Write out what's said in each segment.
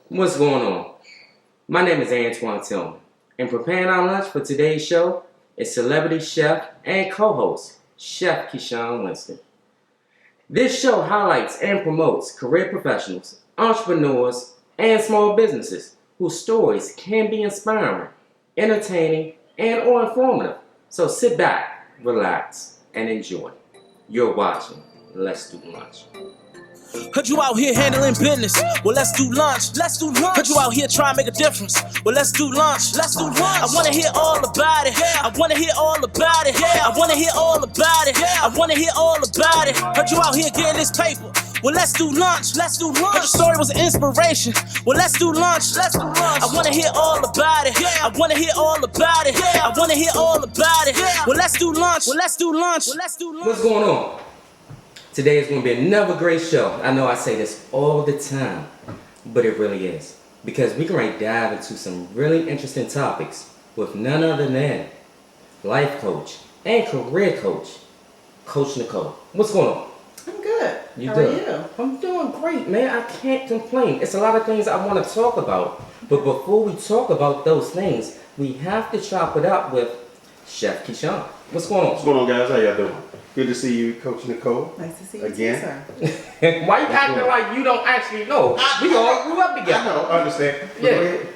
What's going on? My name is Antoine Tillmon, and preparing our lunch for today's show is celebrity chef and co-host, Chef Keshaun Winston. This show highlights and promotes career professionals, entrepreneurs, and small businesses whose stories can be inspiring, entertaining, and or informative. So sit back, relax, and enjoy. You're watching Let's Do Lunch. Heard you out here handling business. Well, let's do lunch. Let's do lunch. Heard you out here trying to make a difference. Well, let's do lunch. Let's do lunch. I wanna hear all about it. I wanna hear all about it. I wanna hear all about it. I wanna hear all about it. Heard you out here getting this paper. Well, let's do lunch. Let's do lunch. Heard your story was an inspiration. Well, let's do lunch. Let's do lunch. I wanna hear all about it. I wanna hear all about it. I wanna hear all about it. Well, let's do lunch. Well, let's do lunch. Well, let's do lunch. What's going on? Today is going to be another great show. I know I say this all the time, but it really is. Because we're going to dive into some really interesting topics with none other than life coach and career coach, Coach Nicole. What's going on? I'm good. You How good? are you? I'm doing great, man. I can't complain. It's a lot of things I want to talk about. But before we talk about those things, we have to chop it up with Chef Keshaun. What's going on? What's going on, guys? How y'all doing? Good to see you, Coach Nicole. Nice to see you Again. too, sir. Why you acting like you don't actually know? We all grew up I together. know, I understand. But Yeah. go ahead.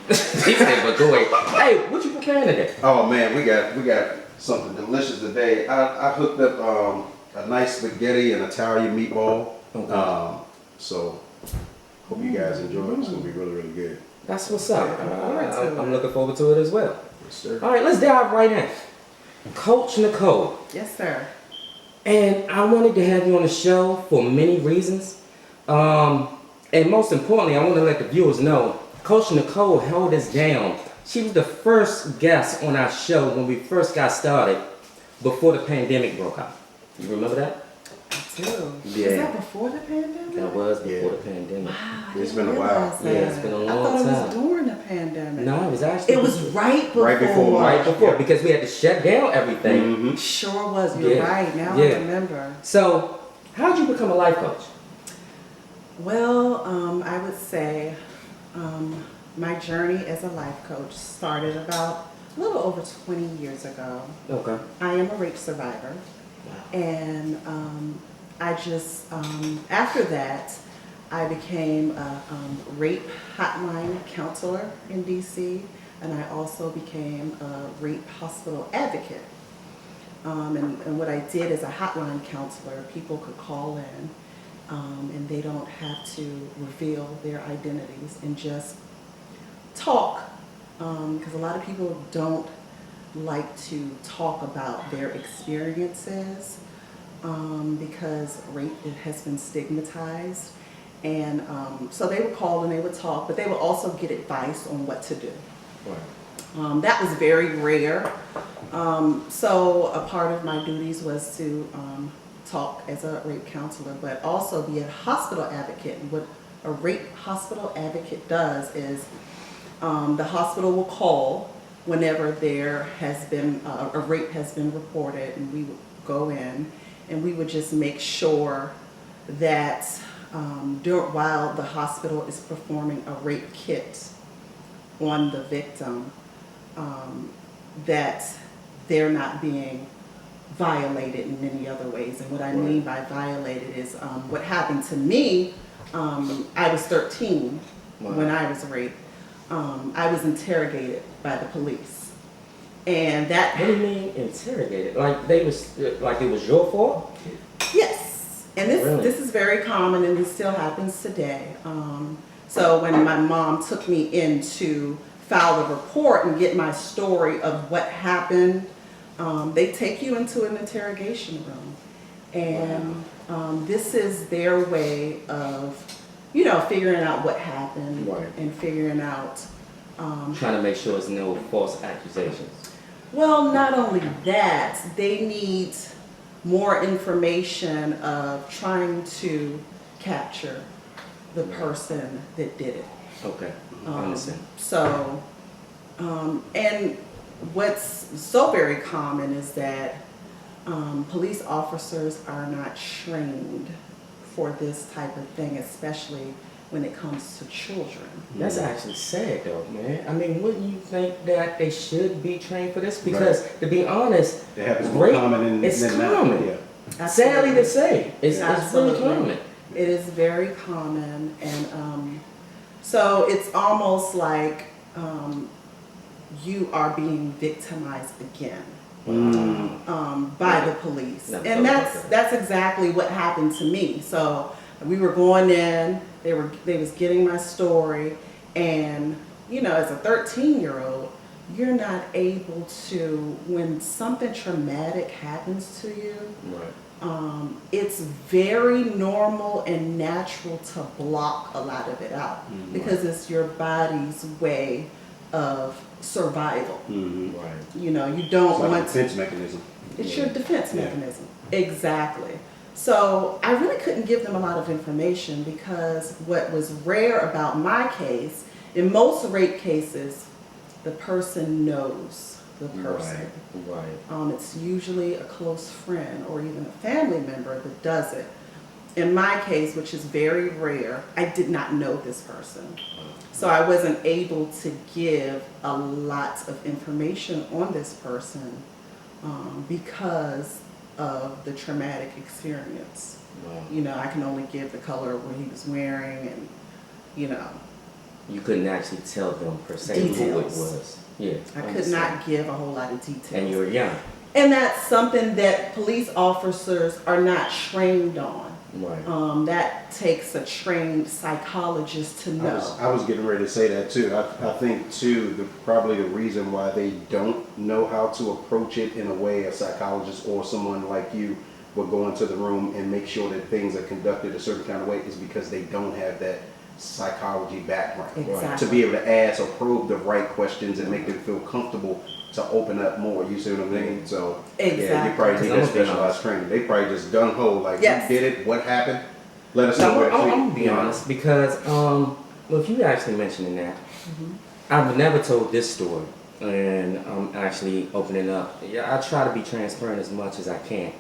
He said, but go ahead. Hey, what you preparing today? Oh man, we got something delicious today. I hooked up a nice spaghetti and Italian meatball. Okay. So hope you guys enjoy it. It's gonna be really, really good. That's what's up. to I'm it. looking forward to it as well. Yes, sir. All right, let's dive right in. Coach Nicole. Yes, sir. And I wanted to have you on the show for many reasons. And most importantly, I want to let the viewers know, Coach Nicole held us down. She was the first guest on our show when we first got started before the pandemic broke out. You remember that? I do. Yeah. Was that before the pandemic? That was before Yeah. the pandemic. Wow, I It's didn't been a while. realize that. Yeah, it's been a long I thought it time. was during the pandemic. No, it was actually It was right before. Right before. right before Yeah. because we had to shut down everything. Mm-hmm. Sure was. You're Yeah. right. Now Yeah. I remember. So, how did you become a life coach? Well, I would say my journey as a life coach started about a little over 20 years ago. Okay. I am a rape survivor. Wow. And I just, after that, I became a rape hotline counselor in DC, and I also became a rape hospital advocate. And what I did as a hotline counselor, people could call in, and they don't have to reveal their identities and just talk, because a lot of people don't like to talk about their experiences because rape has been stigmatized. And so they would call and they would talk, but they would also get advice on what to do. Right. That was very rare. So a part of my duties was to talk as a rape counselor, but also be a hospital advocate. And what a rape hospital advocate does is the hospital will call whenever there has been a rape has been reported, and we would go in and we would just make sure that while the hospital is performing a rape kit on the victim, that they're not being violated in many other ways. And what I mean by violated is what happened to me. I was 13 when I was raped. I was interrogated by the police, and that. What do you mean interrogated? Like they was like it was your fault? Yes, and this is very common, and it still happens today. So when my mom took me in to file the report and get my story of what happened, they take you into an interrogation room, and this is their way of, figuring out what happened, Right. and figuring out. Trying to make sure there's no false accusations. Well, not only that, they need more information of trying to capture the person that did it. Okay. I understand. So, and what's so very common is that police officers are not trained for this type of thing, especially when it comes to children. That's actually sad though, man. I mean, wouldn't you think that they should be trained for this? Because to be honest, It happens more rape, common it's than common. Yeah. Sadly to say, it's really Absolutely. common. It is very common, and so it's almost like you are being victimized again by the police, and that's exactly what happened to me. So we were going in, they was getting my story, and you know, as a 13-year-old, you're not able to, when something traumatic happens to you, it's very normal and natural to block a lot of it out because it's your body's way of survival. You know, you don't It's like want a defense mechanism. It's your defense mechanism. Exactly. So I really couldn't give them a lot of information because what was rare about my case, in most rape cases, the person knows the person. It's usually a close friend or even a family member that does it. In my case, which is very rare, I did not know this person. So I wasn't able to give a lot of information on this person because of the traumatic experience. You know, I can only give the color of what he was wearing and, you know. You couldn't actually tell them per se who it was. Yeah, I could not give a whole lot of details. And you were young. And that's something that police officers are not trained on. That takes a trained psychologist to know. I was getting ready to say that too. I think too, probably the reason why they don't know how to approach it in a way a psychologist or someone like you would go into the room and make sure that things are conducted a certain kind of way is because they don't have that psychology background. Exactly. To be able to ask or probe the right questions and make them feel comfortable to open up more. You see what I mean? So yeah, you probably need that specialized training. They probably just gung ho, like, you did it, what happened? Let us know. I'm gonna be honest because well, if you actually mentioning that, I've never told this story, and I'm actually opening up. Yeah, I try to be transparent as much as I can,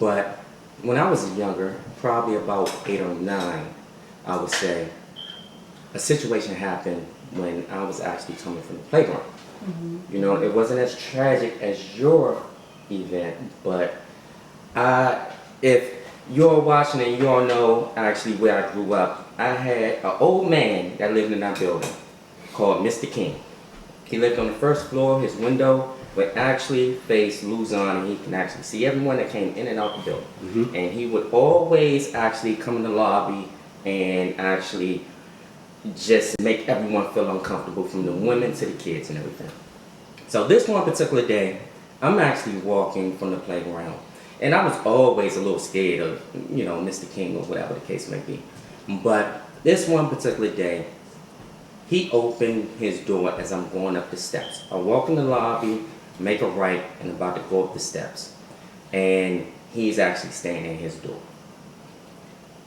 but when I was younger, probably about 8 or 9, I would say, a situation happened when I was actually coming from the playground. You know, it wasn't as tragic as your event, but if you're watching and you all know actually where I grew up, I had an old man that lived in that building called Mr. King. He lived on the first floor. His window would actually face Luzon, and he can actually see everyone that came in and out the building. And he would always actually come in the lobby and actually just make everyone feel uncomfortable, from the women to the kids and everything. So this one particular day, I'm actually walking from the playground, and I was always a little scared of, you know, Mr. King or whatever the case may be. But this one particular day, he opened his door as I'm going up the steps. I walk in the lobby, make a right, and about to go up the steps. And he's actually standing in his door.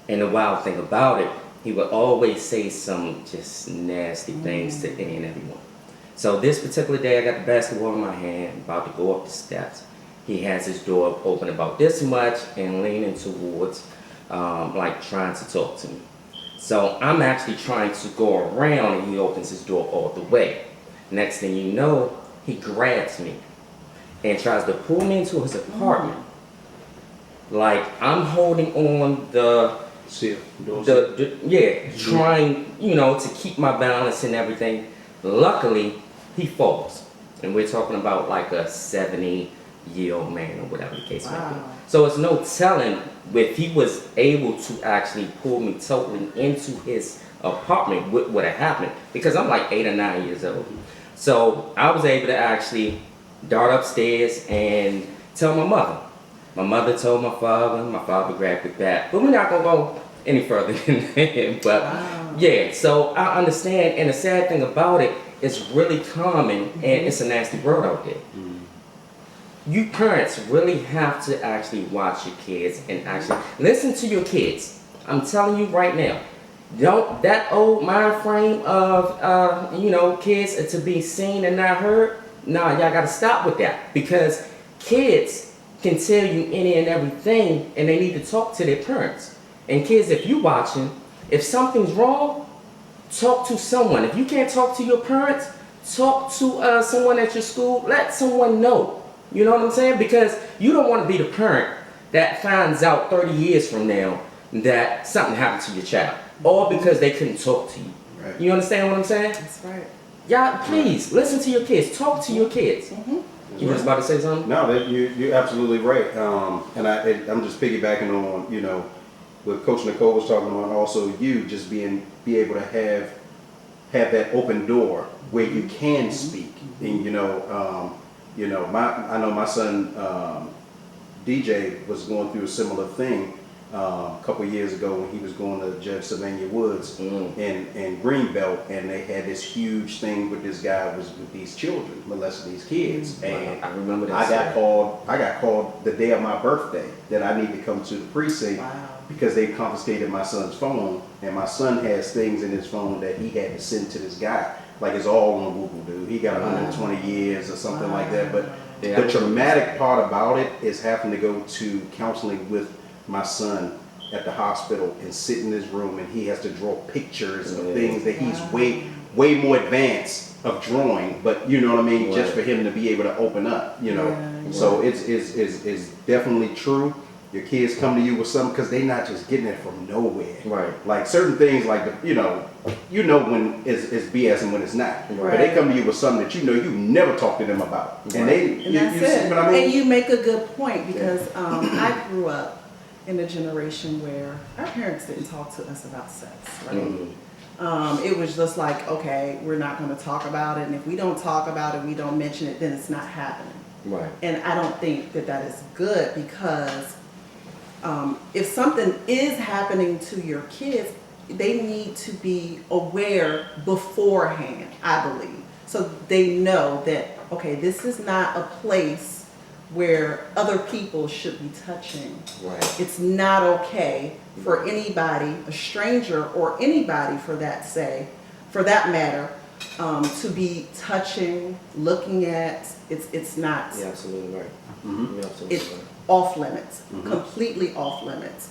And the wild thing about it, he would always say some just nasty things to any and everyone. So this particular day, I got the basketball in my hand, about to go up the steps. He has his door open about this much and leaning towards, like trying to talk to me. So I'm actually trying to go around, and he opens his door all the way. Next thing you know, he grabs me and tries to pull me into his apartment. Like I'm holding on trying, you know, to keep my balance and everything. Luckily, he falls. And we're talking about like a 70-year-old man or whatever the case may be. So it's no telling if he was able to actually pull me totally into his apartment, what would have happened. Because I'm like 8 or 9 years old. So I was able to actually dart upstairs and tell my mother. My mother told my father grabbed it back. But we're not going to go any further than that. But yeah, so I understand. And the sad thing about it, it's really common, and it's a nasty world out there. You parents really have to actually watch your kids and actually listen to your kids. I'm telling you right now. Don't that old mind frame of you know, kids to be seen and not heard. Nah, y'all gotta stop with that, because kids can tell you any and everything, and they need to talk to their parents. And kids, if you watching, if something's wrong, talk to someone. If you can't talk to your parents, talk to someone at your school. Let someone know. You know what I'm saying? Because you don't want to be the parent that finds out 30 years from now that something happened to your child, all because they couldn't talk to you. Right. You understand what I'm saying? That's right. Y'all, please listen to your kids. Talk to your kids. You was about to say something? No, you're absolutely right. And I'm just piggybacking on, you know, what Coach Nicole was talking about. Also, you just be able to have that open door where you can speak. And I know my son DJ was going through a similar thing a couple of years ago when he was going to Judge Sylvania Woods in Greenbelt, and they had this huge thing with this guy was with these children, molesting these kids. And I remember that. I got called the day of my birthday that I need to come to the precinct because they confiscated my son's phone, and my son has things in his phone that he had to send to this guy. Like it's all on Google, dude. He got 120 years or something like that. But the traumatic part about it is having to go to counseling with my son at the hospital and sit in his room, and he has to draw pictures of things that he's way more advanced of drawing, but you know what I mean, just for him to be able to open up, you know. So it's definitely true. Your kids come to you with something because they're not just getting it from nowhere. Right. Like certain things, like you know when it's BS and when it's not. Right. But they come to you with something that you never talked to them about, and you see what I mean. And you make a good point because I grew up in a generation where our parents didn't talk to us about sex, right? It was just like, okay, we're not going to talk about it, and if we don't talk about it, we don't mention it, then it's not happening. Right. And I don't think that is good because if something is happening to your kids, they need to be aware beforehand, I believe, so they know that, okay, this is not a place where other people should be touching. Right. It's not okay for anybody, a stranger or anybody for that matter, to be touching, looking at. It's not. You're absolutely right. You're absolutely It's right. off limits, completely off limits.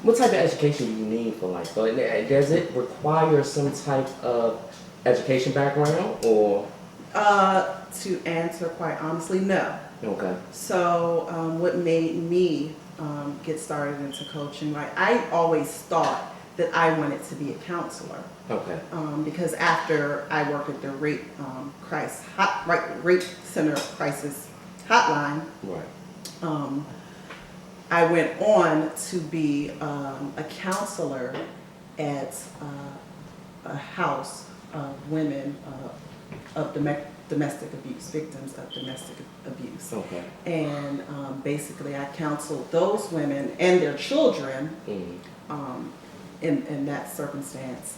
What type of education do you need for life? Does it require some type of education background or? To answer quite honestly, no. Okay. So what made me get started into coaching, like I always thought that I wanted to be a counselor. Okay. Because after I worked at the rape center crisis hotline, Right. I went on to be a counselor at a house of women of domestic abuse, victims of domestic abuse. Okay. And basically I counseled those women and their children in that circumstance.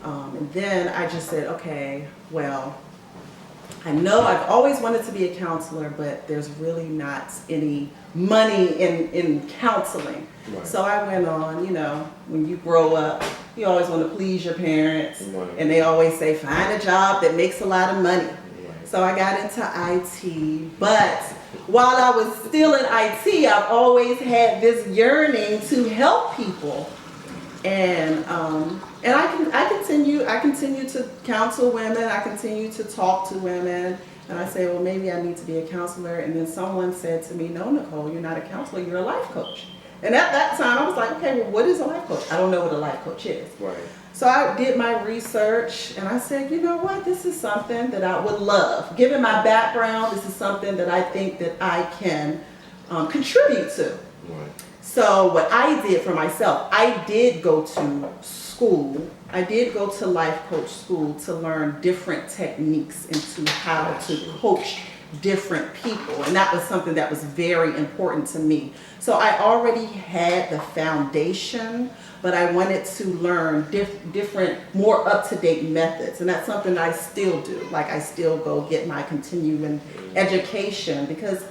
And then I just said, okay, well, I know I've always wanted to be a counselor, but there's really not any money in counseling. Right. So I went on, when you grow up, you always want to please your parents. Right. And they always say, find a job that makes a lot of money. Right. So I got into IT, but while I was still in IT, I've always had this yearning to help people. And I continue to counsel women. I continue to talk to women, and I say, well, maybe I need to be a counselor. And then someone said to me, no, Nicole, you're not a counselor, you're a life coach. And at that time, I was like, okay, well, what is a life coach? I don't know what a life coach is. Right. So I did my research, and I said, you know what, this is something that I would love. Given my background, this is something that I think that I can contribute to. Right. So what I did for myself, I did go to school. I did go to life coach school to learn different techniques into how to coach different people. And that was something that was very important to me. So I already had the foundation, but I wanted to learn different, more up-to-date methods. And that's something I still do. Like I still go get my continuing education because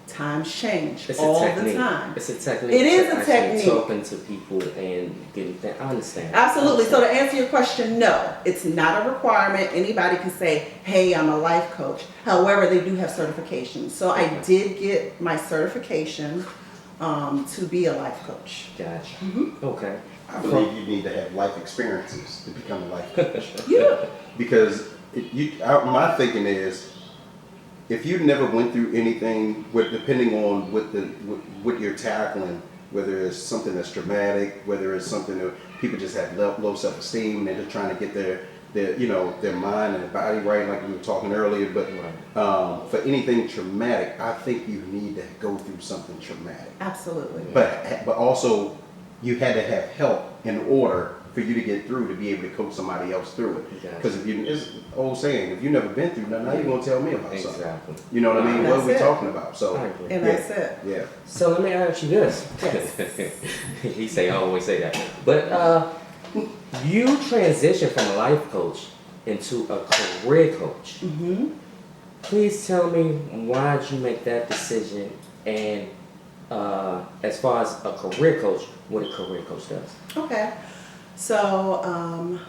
times change all the time. It's a technique. It is a technique. Talking to people and getting things. I understand. Absolutely. So to answer your question, no, it's not a requirement. Anybody can say, hey, I'm a life coach. However, they do have certifications. So I did get my certification to be a life coach. Gotcha. Okay. I believe you need to have life experiences to become a life coach. Yeah. Because my thinking is, if you never went through anything, depending on what you're tackling, whether it's something that's traumatic, whether it's something that people just have low self-esteem and they're just trying to get their mind and body right, like we were talking earlier. But for anything traumatic, I think you need to go through something traumatic. Absolutely. But also, you had to have help in order for you to get through, to be able to coach somebody else through it. Because it's an old saying, if you never been through nothing, how you gonna tell me about something? You know what I mean? What are we talking about? So, and that's it. Yeah. So let me ask you this. He say, I always say that. But you transitioned from a life coach into a career coach. Mm-hmm. Please tell me, why did you make that decision? And as far as a career coach, what a career coach does. Okay. So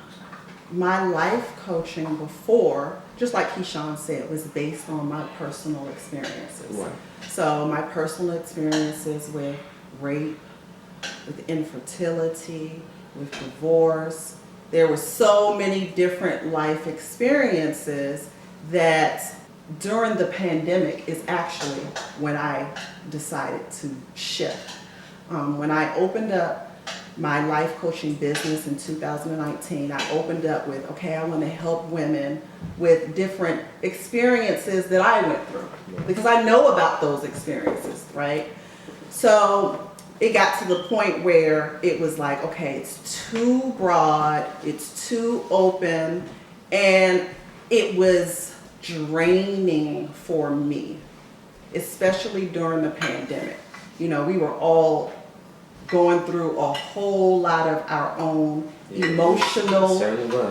my life coaching before, just like Keshaun said, was based on my personal experiences. Right. So my personal experiences with rape, with infertility, with divorce. There were so many different life experiences that during the pandemic is actually when I decided to shift. When I opened up my life coaching business in 2019, I opened up with, okay, I want to help women with different experiences that I went through, because I know about those experiences, right? So it got to the point where it was like, okay, it's too broad, it's too open, and it was draining for me, especially during the pandemic. You know, we were all going through a whole lot of our own emotional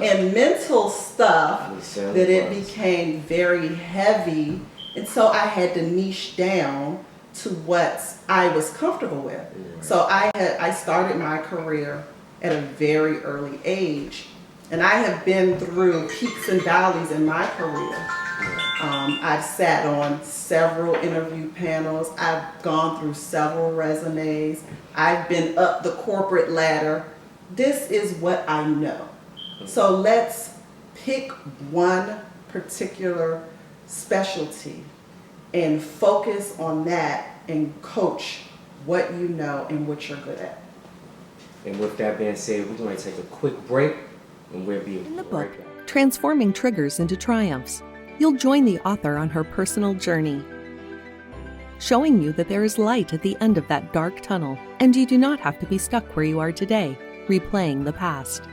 and mental stuff that it became very heavy. And so I had to niche down to what I was comfortable with. Right. So I started my career at a very early age, and I have been through peaks and valleys in my career. I've sat on several interview panels. I've gone through several resumes. I've been up the corporate ladder. This is what I know. So let's pick one particular specialty and focus on that and coach what you know and what you're good at. And with that being said, we're going to take a quick break, and we'll be In the right book, back. Transforming Triggers into Triumphs, you'll join the author on her personal journey, showing you that there is light at the end of that dark tunnel, and you do not have to be stuck where you are today, replaying the past.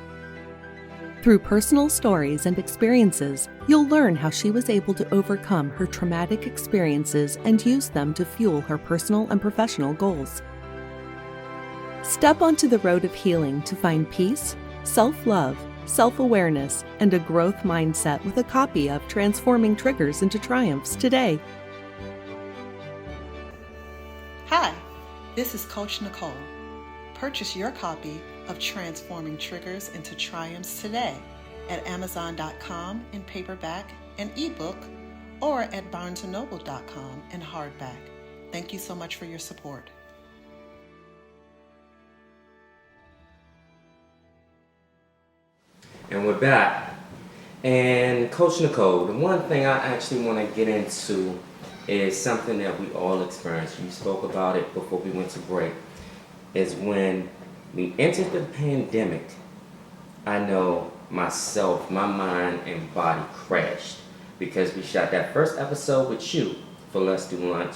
Through personal stories and experiences, you'll learn how she was able to overcome her traumatic experiences and use them to fuel her personal and professional goals. Step onto the road of healing to find peace, self-love, self-awareness, and a growth mindset with a copy of Transforming Triggers into Triumphs today. Hi, this is Coach Nicole. Purchase your copy of Transforming Triggers into Triumphs today at Amazon.com in paperback and ebook, or at BarnesandNoble.com in hardback. Thank you so much for your support. And we're back. And Coach Nicole, the one thing I actually want to get into is something that we all experience. You spoke about it before we went to break. Is when we entered the pandemic, I know myself, my mind and body crashed, because we shot that first episode with you for Let's Do Lunch.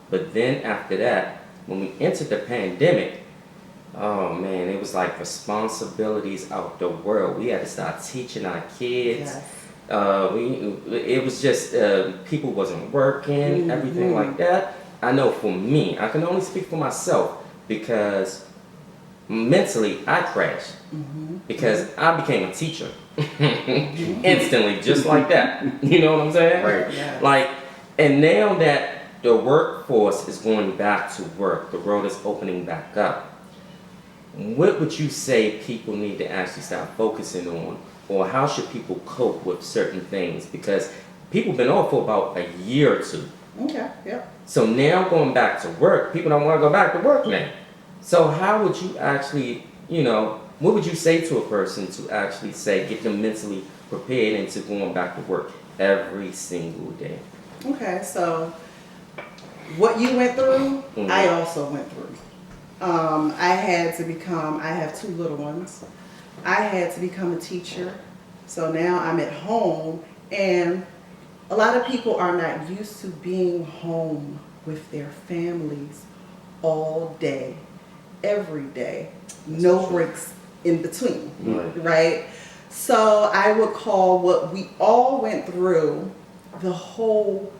But then after that, when we entered the pandemic, oh man, it was like responsibilities out the world. We had to start teaching our kids. Yes. It was just people wasn't working, everything like that. I know for me, I can only speak for myself, because mentally I crashed, because I became a teacher instantly, just like that. You know what I'm saying? Right. Yes. Like, and now that the workforce is going back to work, the world is opening back up, what would you say people need to actually start focusing on, or how should people cope with certain things? Because people been off for about a year or two. Okay, yep. So now going back to work, people don't want to go back to work now. So how would you actually, what would you say to a person to actually say, get them mentally prepared into going back to work every single day? Okay, so what you went through, I also went through. I have 2 little ones. I had to become a teacher. So now I'm at home, and a lot of people are not used to being home with their families all day, every day, no breaks in between, right? So I would call what we all went through, the whole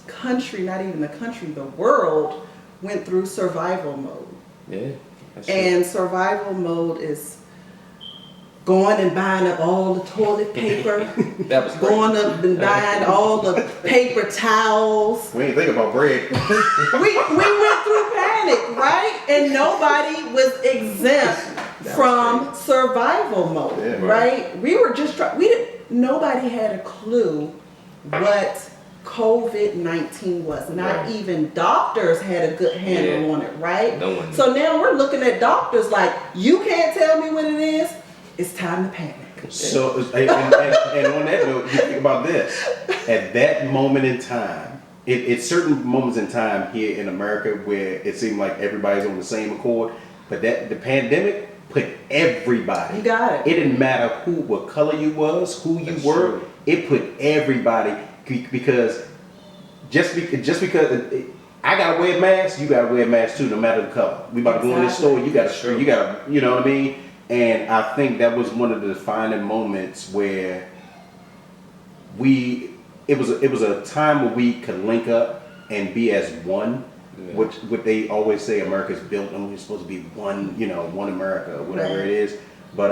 country, not even the country, the world went through survival mode. Yeah. And survival mode is going and buying up all the toilet paper, That was going up and buying all the paper towels. We ain't think about bread. We went through panic, right? And nobody was exempt from survival mode, Yeah. right? We were just nobody had a clue what COVID-19 was. Not even doctors had a good handle on it, right? No one. So now we're looking at doctors like, you can't tell me what it is. It's time to panic. So, and on that note, you think about this. At that moment in time, it's certain moments in time here in America where it seemed like everybody's on the same accord, but the pandemic put everybody. You got it. It didn't matter what color you was, who you were. True. It put everybody, because just because I gotta wear a mask, you gotta wear a mask too, no matter the color. We about to go in this store, you gotta, you know what I mean? And I think that was one of the defining moments where it was a time where we could link up and be as one. Yeah. What they always say, America's built on, we're supposed to be one, one America, whatever it is. But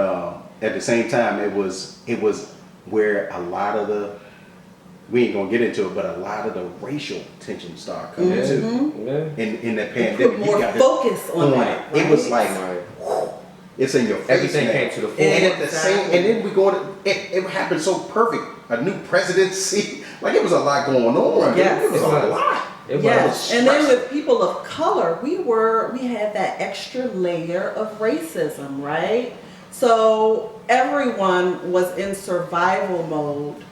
at the same time, it was where a lot of we ain't gonna get into it, but a lot of the racial tension started coming too. Yeah. In that pandemic, put more focus on that. Right? It was like, it's in your face. Everything now. came to the fore. And at the same, and then we go to it happened so perfect. A new presidency, like it was a lot going on. Yes. It was a lot. Yes, and then with people of color, we had that extra layer of racism, right? So everyone was in survival mode.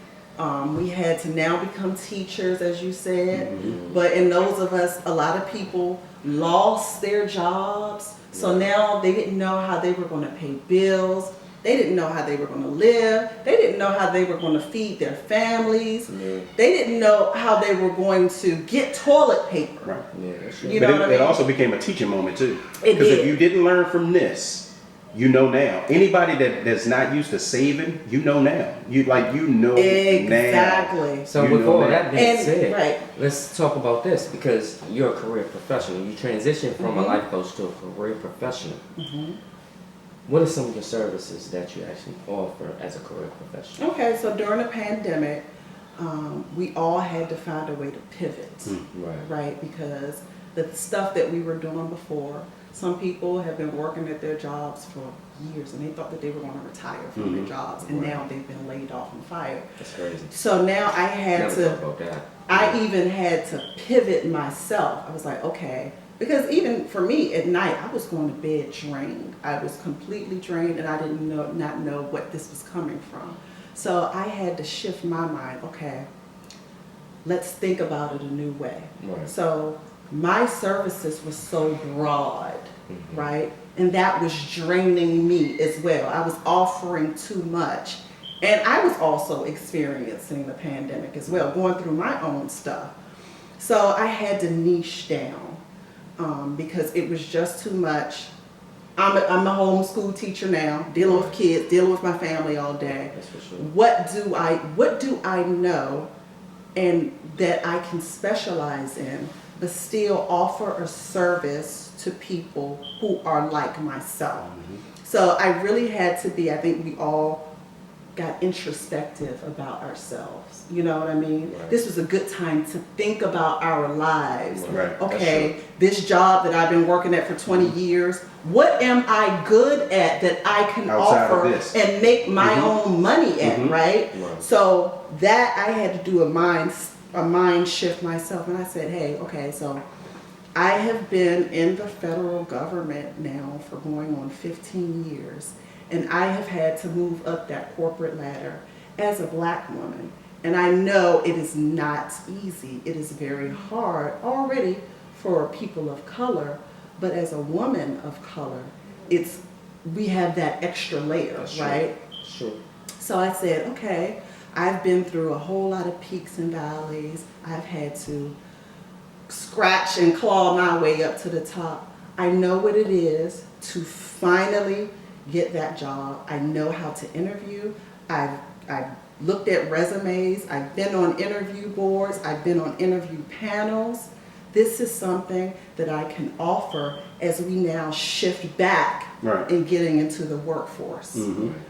We had to now become teachers, as you said, but in those of us, a lot of people lost their jobs. So now they didn't know how they were going to pay bills. They didn't know how they were going to live. They didn't know how they were going to feed their families. They didn't know how they were going to get toilet paper. Right. Yeah, that's true. You know what I mean? It also became a teaching moment too. It Because did. if you didn't learn from this, you know now. Anybody that's not used to saving, you know now. Now. Exactly. So You with know all that. that being And- said, right. let's talk about this, because you're a career professional. You transitioned from a life coach to a career professional. What are some of the services that you actually offer as a career professional? Okay, so during the pandemic, we all had to find a way to pivot, right? Because the stuff that we were doing before, some people have been working at their jobs for years and they thought that they were going to retire from their jobs, and now they've been laid off and fired. That's crazy. So now I had Never thought about that. I even had to pivot myself. I was like, okay, because even for me at night, I was going to bed drained. I was completely drained, and I didn't not know what this was coming from. So I had to shift my mind. Okay, let's think about it a new way. Right. So my services were so broad, right? And that was draining me as well. I was offering too much. And I was also experiencing the pandemic as well, going through my own stuff. So I had to niche down because it was just too much. I'm a homeschool teacher now, dealing with kids, dealing with my family all day. That's for sure. What do I know and that I can specialize in, but still offer a service to people who are like myself? So I really had to be, I think we all got introspective about ourselves. You know what I mean? Right. This was a good time to think about our lives. Right. Okay, this job that I've been working at for 20 years, what am I good at that I can Outside of offer this. and make my own money at, right? Right. So that I had to do a mind shift myself, and I said, hey, okay, so I have been in the federal government now for going on 15 years, and I have had to move up that corporate ladder as a Black woman. And I know it is not easy. It is very hard already for people of color, but as a woman of color, we have that extra layer, right? Sure. So I said, okay, I've been through a whole lot of peaks and valleys. I've had to scratch and claw my way up to the top. I know what it is to finally get that job. I know how to interview. I've looked at resumes. I've been on interview boards. I've been on interview panels. This is something that I can offer as we now shift back in getting into the workforce,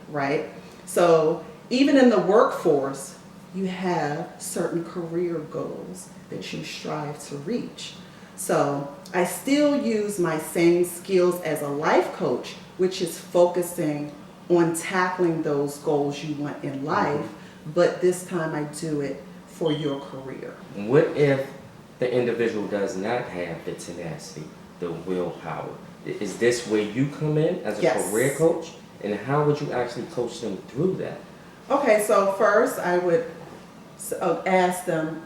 right? So even in the workforce, you have certain career goals that you strive to reach. So I still use my same skills as a life coach, which is focusing on tackling those goals you want in life, but this time I do it for your career. What if the individual does not have the tenacity, the willpower? Is this where you come in as a career coach? And how would you actually coach them through that? Okay, so first I would ask them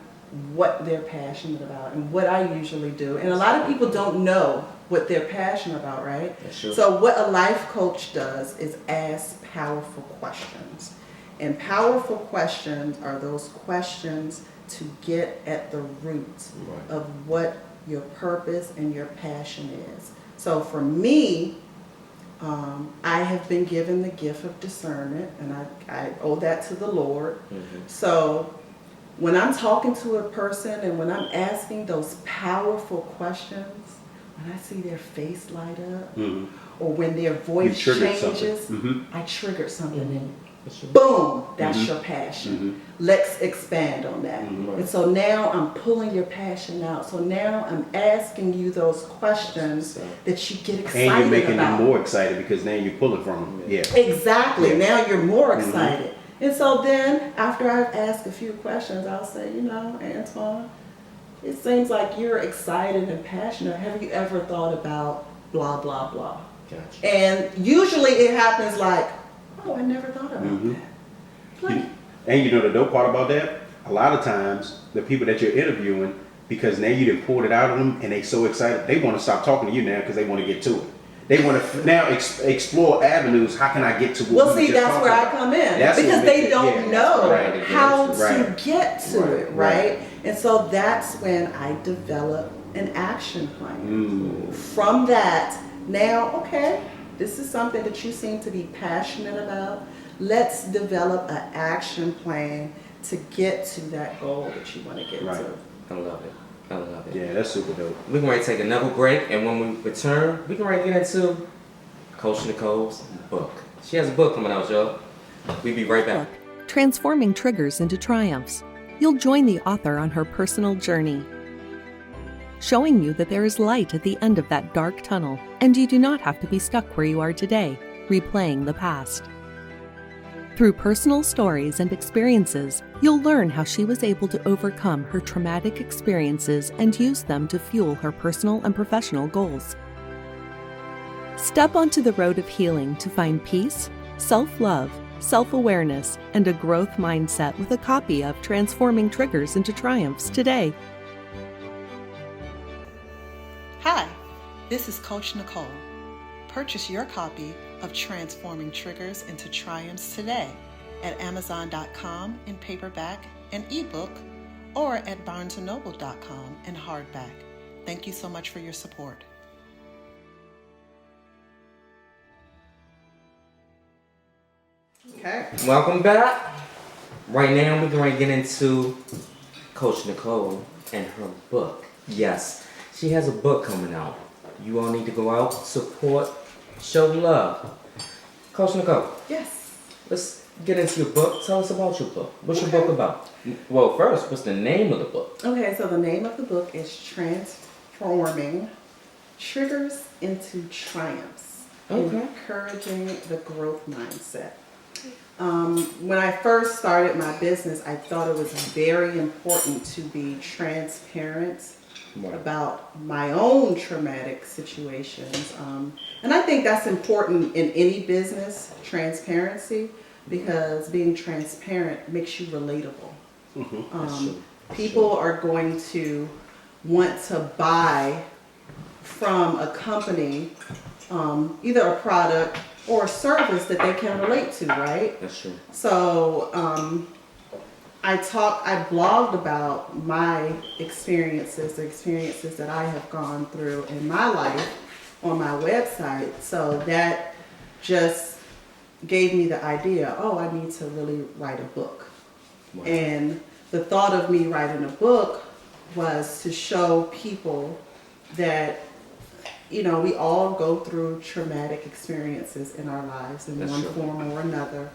what they're passionate about and what I usually do. And a lot of people don't know what they're passionate about, right? Sure. So what a life coach does is ask powerful questions. And powerful questions are those questions to get at the root of what your purpose and your passion is. So for me, I have been given the gift of discernment, and I owe that to the Lord. So when I'm talking to a person and when I'm asking those powerful questions, when I see their face light up, or when their voice changes, I triggered something in you. Boom, that's your passion. Let's expand on that. And so now I'm pulling your passion out. So now I'm asking you those questions that you get excited about. And you're making them more excited because now you're pulling from them. Exactly. Now you're more excited. And so then after I've asked a few questions, I'll say, you know, Antoine, it seems like you're excited and passionate. Have you ever thought about blah, blah, blah? Gotcha. And usually it happens like, oh, I never thought about that. Like, and you know the dope part about that? A lot of times, the people that you're interviewing, because now you done poured it out of them and they so excited, they want to stop talking to you now because they want to get to it. They want to now explore avenues. How can I get to what well, see, that's where I come in. Because they don't know how to get to it, right? And so that's when I develop an action plan. From that, now, okay, this is something that you seem to be passionate about. Let's develop an action plan to get to that goal that you want to get to. I love it. I love it. Yeah, that's super dope. We're going to take another break, and when we return, we're going to get into Coach Nicole's book. She has a book coming out, y'all. We'll be right back. Transforming Triggers into Triumphs. You'll join the author on her personal journey, showing you that there is light at the end of that dark tunnel, and you do not have to be stuck where you are today, replaying the past. Through personal stories and experiences, you'll learn how she was able to overcome her traumatic experiences and use them to fuel her personal and professional goals. Step onto the road of healing to find peace, self-love, self-awareness, and a growth mindset with a copy of Transforming Triggers into Triumphs today. Hi, this is Coach Nicole. Purchase your copy of Transforming Triggers into Triumphs today at Amazon.com in paperback and ebook, or at BarnesandNoble.com in hardback. Thank you so much for your support. Okay. Welcome back. Right now, we're going to get into Coach Nicole and her book. Yes, she has a book coming out. You all need to go out, support, show love. Coach Nicole. Yes. Let's get into your book. Tell us about your book. What's your book about? Well, first, what's the name of the book? Okay, so the name of the book is Transforming Triggers into Triumphs. Encouraging the growth mindset. When I first started my business, I thought it was very important to be transparent Right. about my own traumatic situations. And I think that's important in any business, transparency, because being transparent makes you relatable. That's true. People are going to want to buy from a company, either a product or a service that they can relate to, right? That's true. So I blogged about my experiences, the experiences that I have gone through in my life on my website. So that just gave me the idea, oh, I need to really write a book. Wow. And the thought of me writing a book was to show people that, you know, we all go through traumatic experiences in our lives in That's one true. form or another.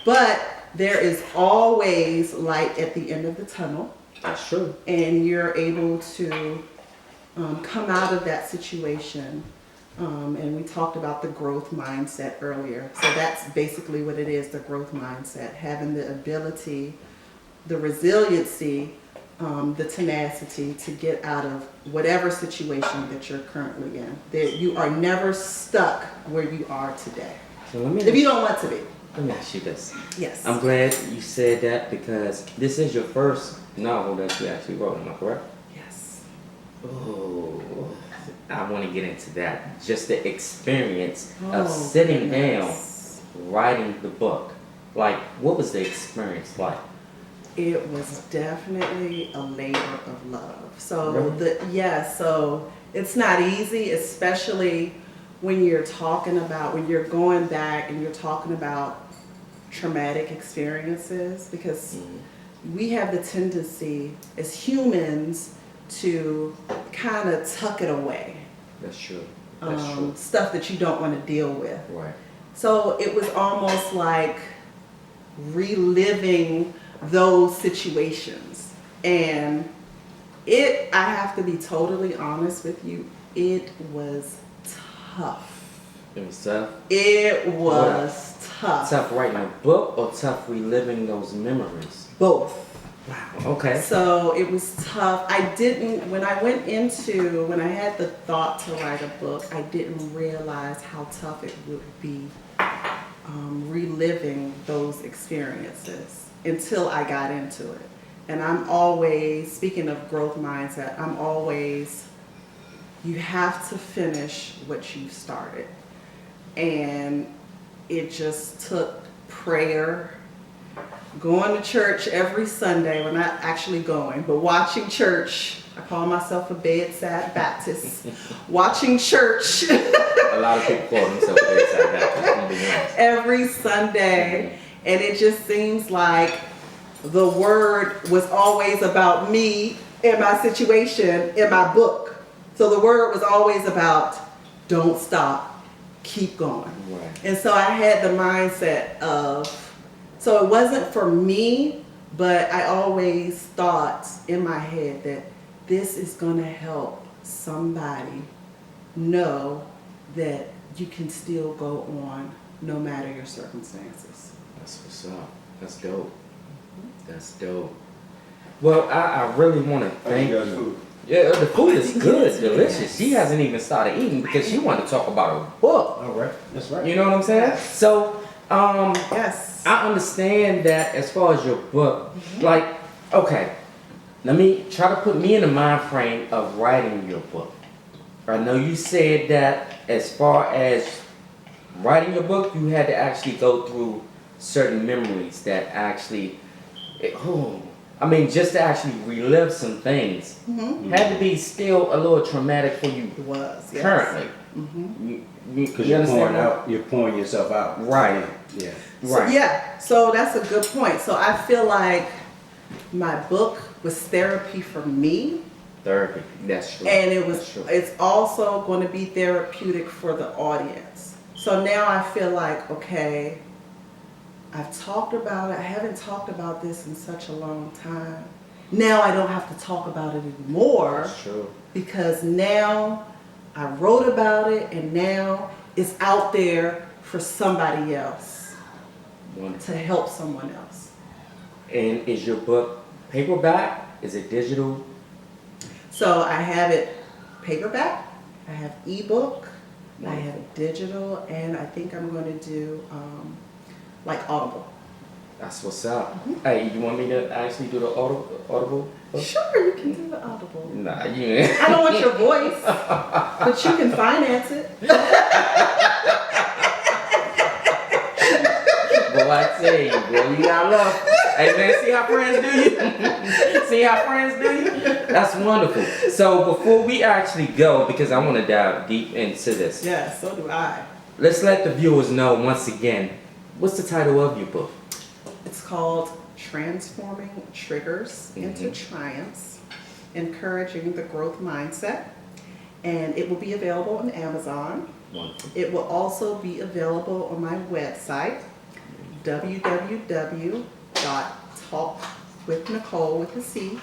But there is always light at the end of the tunnel, That's true. and you're able to come out of that situation. And we talked about the growth mindset earlier. So that's basically what it is, the growth mindset, having the ability, the resiliency, the tenacity to get out of whatever situation that you're currently in. That you are never stuck where you are today, So let me if you don't want to be. let me ask you this. Yes. I'm glad you said that because this is your first novel that you actually wrote, am I correct? Yes. Oh, I want to get into that. Just the experience of Oh, sitting goodness. down, writing the book. Like, what was the experience like? It was definitely a labor of love. So Really? so it's not easy, especially when you're when you're going back and you're talking about traumatic experiences, because we have the tendency as humans to kind of tuck it away. That's true. That's true. Stuff that you don't want to deal with. Right. So it was almost like reliving those situations. And I have to be totally honest with you, it was tough. It was tough. It was tough. Tough writing a book or tough reliving those memories? Both. Wow. Okay. So it was tough. When I had the thought to write a book, I didn't realize how tough it would be reliving those experiences until I got into it. And I'm always, speaking of growth mindset, you have to finish what you've started. And it just took prayer, going to church every Sunday, well, not actually going, but watching church. I call myself a bedside Baptist. Watching church A lot of people call themselves bedside Baptists, I'm gonna be honest. every Sunday. And it just seems like the word was always about me and my situation in my book. So the word was always about don't stop, keep going. Right. And so I had the mindset of, so it wasn't for me, but I always thought in my head that this is going to help somebody know that you can still go on no matter your circumstances. That's what's up. That's dope. That's dope. Well, I really want to thank you guys you. food? Yeah, the food is good, Yes. delicious. She hasn't even started eating because she wanted to talk about her book. All right, that's right. You know what I'm saying? Yes. So, Yes. I understand that as far as your book, like, okay, let me try to put me in the mind frame of writing your book. I know you said that as far as writing your book, you had to actually go through certain memories that actually, just to actually relive some things, had to be still a little traumatic for you It was, yes. currently. Because You understand what? you're pouring yourself out. Right. Yeah. Right. So that's a good point. So I feel like my book was therapy for me. Therapy. That's true. And That's true. it's also going to be therapeutic for the audience. So now I feel like, okay, I've talked about it. I haven't talked about this in such a long time. Now I don't have to talk about it anymore That's true. because now I wrote about it and now it's out there for somebody else, Wonderful. to help someone else. And is your book paperback? Is it digital? So I have it paperback, I have ebook, I have digital, and I think I'm going to do like Audible. That's what's up. Hey, you want me to actually do the Audible? Sure, you can do the Audible. Nah, you ain't. I don't want your voice, but you can finance it. Boy, I tell you, boy, you got love. Hey man, see how friends do you? See how friends do you? That's wonderful. So before we actually go, because I want to dive deep into this. Yeah, so do I. Let's let the viewers know once again, what's the title of your book? It's called Transforming Triggers into Triumphs, Encouraging the Growth Mindset. And it will be available on Amazon. Wonderful. It will also be available on my website, www.talkwithnicole with a C,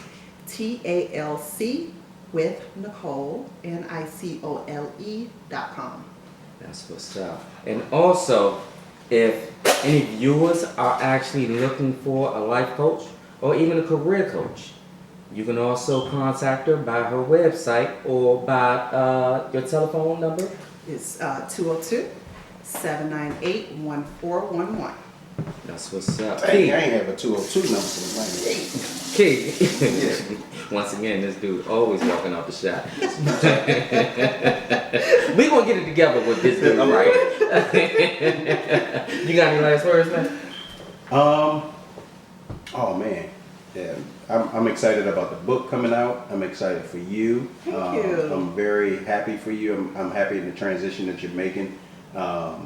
TALC with Nicole, NICOLE.com. That's what's up. And also, if any viewers are actually looking for a life coach or even a career coach, you can also contact her by her website or by your telephone number. It's 202-798-1411. That's what's up. Hey, I ain't have a 202 number for the Key. Once again, this dude always walking off the shot. We gonna get it together with this dude, right? You got any last words, man? Oh man, yeah. I'm excited about the book coming out. I'm excited for you. Thank you. I'm very happy for you. I'm happy in the transition that you're making. My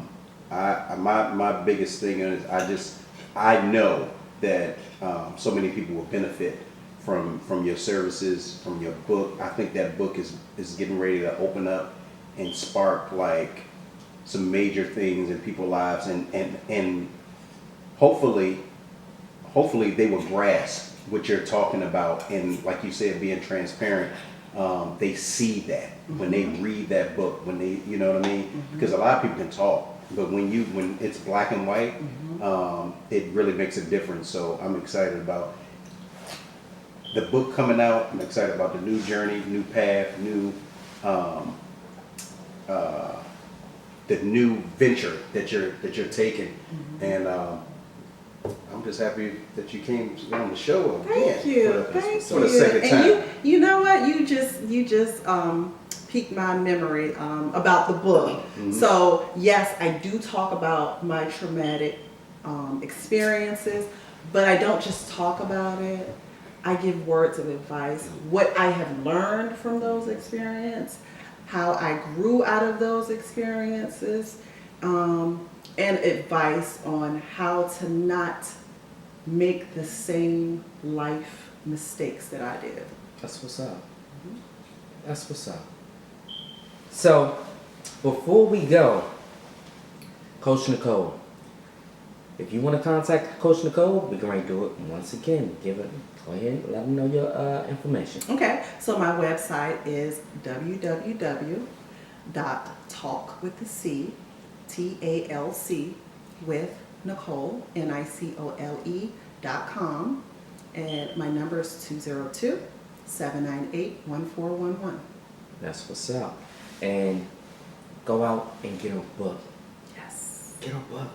biggest thing is I know that so many people will benefit from your services, from your book. I think that book is getting ready to open up and spark like some major things in people's lives, and hopefully they will grasp what you're talking about, and like you said, being transparent. They see that when they read that book, when they, you know what I mean? Because a lot of people can talk, but when it's black and white, it really makes a difference. So I'm excited about the book coming out. I'm excited about the new journey, new path, the new venture that you're taking, and I'm just happy that you came on the show again. Thank you. For the second time. And you know what? You just piqued my memory about the book. So yes, I do talk about my traumatic experiences, but I don't just talk about it. I give words of advice, what I have learned from those experiences, how I grew out of those experiences, and advice on how to not make the same life mistakes that I did. That's what's up. That's what's up. So, before we go, Coach Nicole, if you want to contact Coach Nicole, we can do it once again. Go ahead and let them know your information. Okay, so my website is www.talkwiththec, TALC with Nicole, NICOLE.com, and my number is 202-798-1411. That's what's up. And go out and get her book. Yes. Get her book.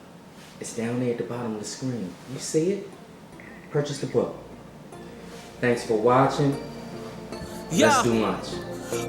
It's down there at the bottom of the screen. You see it? Purchase the book. Thanks for watching. Let's do lunch.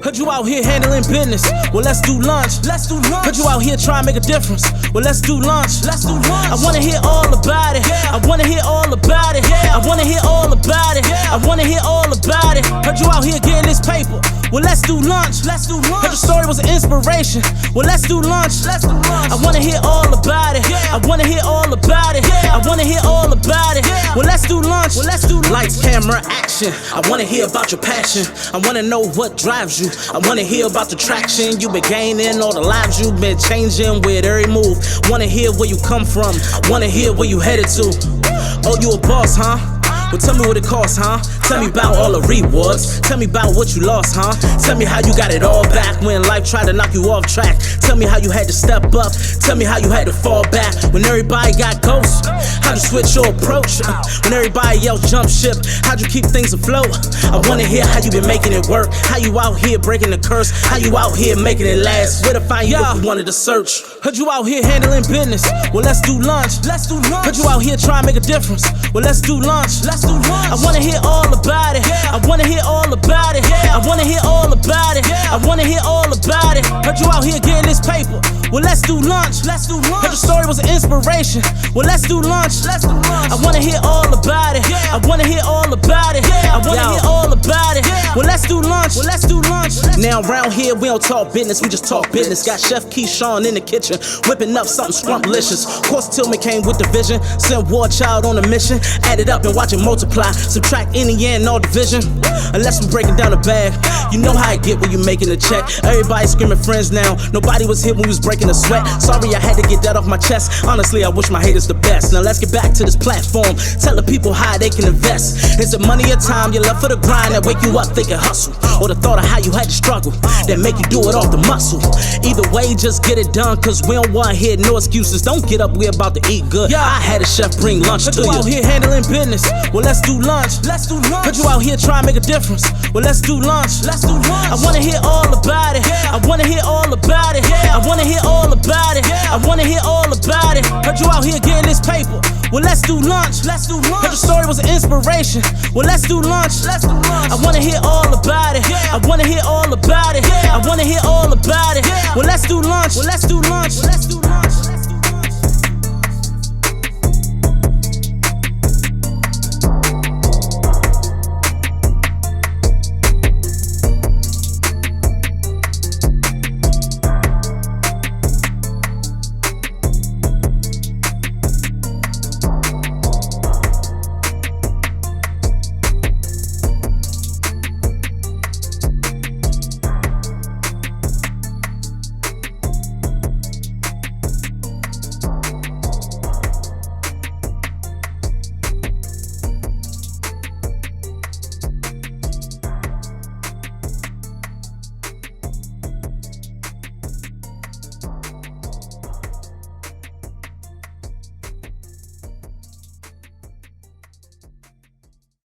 Heard you out here handling business. Well, let's do lunch. Let's do lunch. Heard you out here trying to make a difference. Well, let's do lunch. Let's do lunch. I wanna hear all about it. I wanna hear all about it. I wanna hear all about it. I wanna hear all about it. Heard you out here getting this paper. Well, let's do lunch. Let's do lunch. Heard your story was an inspiration. Well, let's do lunch. Let's do lunch. I wanna hear all about it. I wanna hear all about it. I wanna hear all about it. Well, let's do lunch. Well, let's do lunch. Lights, camera, action. I wanna hear about your passion. I wanna know what drives you. I wanna hear about the traction you've been gaining, all the lives you've been changing with every move. Wanna hear where you come from. I wanna hear where you headed to. Oh, you a boss, huh? Well, tell me what it costs, huh? Tell me about all the rewards. Tell me about what you lost, huh? Tell me how you got it all back when life tried to knock you off track. Tell me how you had to step up. Tell me how you had to fall back when everybody got ghosts. How'd you switch your approach when everybody yelled jump ship? How'd you keep things afloat? I wanna hear how you been making it work. How you out here breaking the curse? How you out here making it last? Where to find you if you wanted to search? Heard you out here handling business. Well, let's do lunch. Let's do lunch. Heard you out here trying to make a difference. Well, let's do lunch. Let's do lunch. I wanna hear all about it. I wanna hear all about it. I wanna hear all about it. I wanna hear all about it. Heard you out here getting this paper. Well, let's do lunch. Let's do lunch. Heard your story was an inspiration. Well, let's do lunch. Let's do lunch. I wanna hear all about it. I wanna hear all about it. I wanna hear all about it. Well, let's do lunch. Well, let's do lunch. Now around here we don't talk business, we just talk business. Got Chef Keshaun in the kitchen, whipping up something scrumplicious. Course Tillmon came with the vision, sent War Child on a mission. Add it up and watch it multiply, subtract any and all division. Unless we breaking down the bag, you know how I get when you making a check. Everybody screaming friends now, nobody was here when we was breaking a sweat. Sorry I had to get that off my chest, honestly I wish my haters the best. Now let's get back to this platform, tell the people how they can invest. Is it money or time you left for the grind that wake you up thinking hustle? Or the thought of how you had to struggle that make you do it off the muscle? Either way, just get it done, cause we don't want to hear no excuses. Don't get up, we about to eat good. I had a chef bring lunch to you. Out here handling business. Well, let's do lunch. Let's do lunch. Heard you out here trying to make a difference. Well, let's do lunch. Let's do lunch. I wanna hear all about it. I wanna hear all about it. I wanna hear all about it. I wanna hear all about it. Heard you out here getting this paper. Well, let's do lunch. Let's do lunch. Heard your story was an inspiration. Well, let's do lunch. Let's do lunch. I wanna hear all about it. I wanna hear all about it. I wanna hear all about it. Well, let's do lunch. Well, let's do lunch. Let's do lunch.